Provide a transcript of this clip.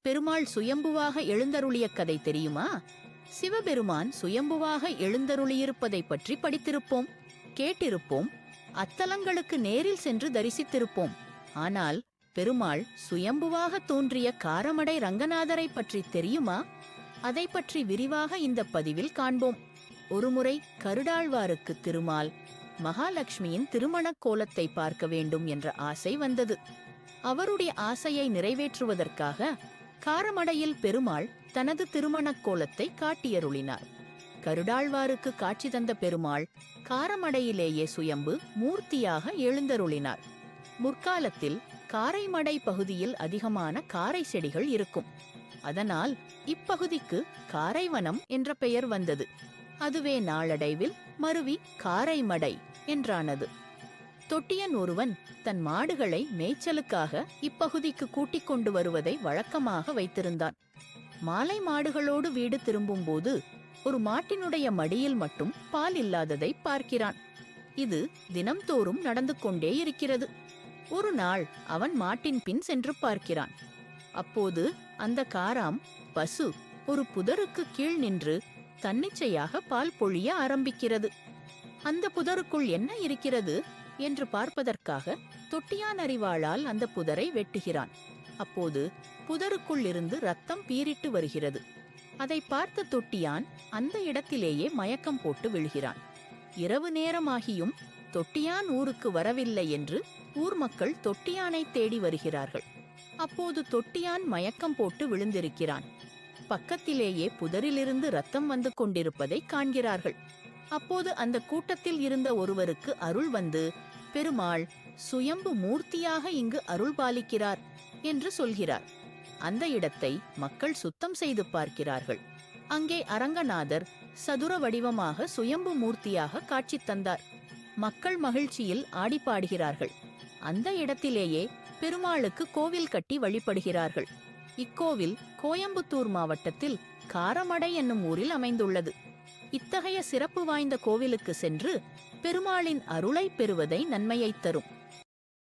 பெருமாள் சுயம்புவாக எழுந்தருளிய கதை தெரியுமா? சிவபெருமான் சுயம்புவாக எழுந்தருளியிருப்பதை பற்றி படித்திருப்போம், கேட்டிருப்போம், அத்தலங்களுக்கு நேரில் சென்று தரிசித்திருப்போம். ஆனால் பெருமாள் சுயம்புவாக தோன்றிய காரமடை ரங்கநாதரை பற்றி தெரியுமா? அதை பற்றி விரிவாக இந்த பதிவில் காண்போம். ஒருமுறை கருடாழ்வாருக்கு திருமால் மகாலட்சுமியின் திருமணக் கோலத்தை பார்க்க வேண்டும் என்ற ஆசை வந்தது. அவருடைய ஆசையை நிறைவேற்றுவதற்காக காரமடையில் பெருமாள் தனது திருமணக் கோலத்தை காட்டியருளினார். கருடாழ்வாருக்கு காட்சி தந்த பெருமாள் காரமடையிலேயே சுயம்பு மூர்த்தியாக எழுந்தருளினார். முற்காலத்தில் காரைமடை பகுதியில் அதிகமான காரை செடிகள் இருக்கும். அதனால் இப்பகுதிக்கு காரைவனம் என்ற பெயர் வந்தது. அதுவே நாளடைவில் மருவி காரைமடை என்றானது. தொட்டியன் ஒருவன் தன் மாடுகளை மேய்ச்சலுக்காக இப்பகுதிக்கு கூட்டிக் கொண்டு வருவதை வழக்கமாக வைத்திருந்தான். மாலை மாடுகளோடு வீடு திரும்பும்போது ஒரு மாட்டினுடைய மடியில் மட்டும் பால் இல்லாததை பார்க்கிறான். இது தினம்தோறும் நடந்து கொண்டே இருக்கிறது. ஒரு நாள் அவன் மாட்டின் பின் சென்று பார்க்கிறான். அப்போது அந்த காராம் பசு ஒரு புதருக்கு கீழ் நின்று தன்னிச்சையாக பால் பொழிய ஆரம்பிக்கிறது. அந்த புதருக்குள் என்ன இருக்கிறது என்று பார்ப்பதற்காக தொட்டியான் அரிவாளால் அந்த புதரை வெட்டுகிறான். அப்போது புதருக்குள் இருந்து ரத்தம் பீரிட்டு வருகிறது. அதை பார்த்த தொட்டியான் அந்த இடத்திலேயே மயக்கம் போட்டு விழுகிறான். இரவு நேரமாகியும் தொட்டியான் ஊருக்கு வரவில்லை என்று ஊர் மக்கள் தொட்டியானை தேடி வருகிறார்கள். அப்போது தொட்டியான் மயக்கம் போட்டு விழுந்திருக்கிறான். பக்கத்திலேயே புதரிலிருந்து ரத்தம் வந்து கொண்டிருப்பதை காண்கிறார்கள். அப்போது அந்த கூட்டத்தில் இருந்த ஒருவருக்கு அருள் வந்து, பெருமாள் சுயம்பு மூர்த்தியாக இங்கு அருள் பாலிக்கிறார் என்று சொல்கிறார். அந்த இடத்தை மக்கள் சுத்தம் செய்து பார்க்கிறார்கள். அங்கே அரங்கநாதர் சதுர வடிவமாக சுயம்பு மூர்த்தியாக காட்சி தந்தார். மக்கள் மகிழ்ச்சியில் ஆடிப்பாடுகிறார்கள். அந்த இடத்திலேயே பெருமாளுக்கு கோவில் கட்டி வழிபடுகிறார்கள். இக்கோவில் கோயம்புத்தூர் மாவட்டத்தில் காரமடை என்னும் ஊரில் அமைந்துள்ளது. இத்தகைய சிறப்பு வாய்ந்த கோவிலுக்கு சென்று பெருமாளின் அருளை பெறுவதை நன்மையைத் தரும்.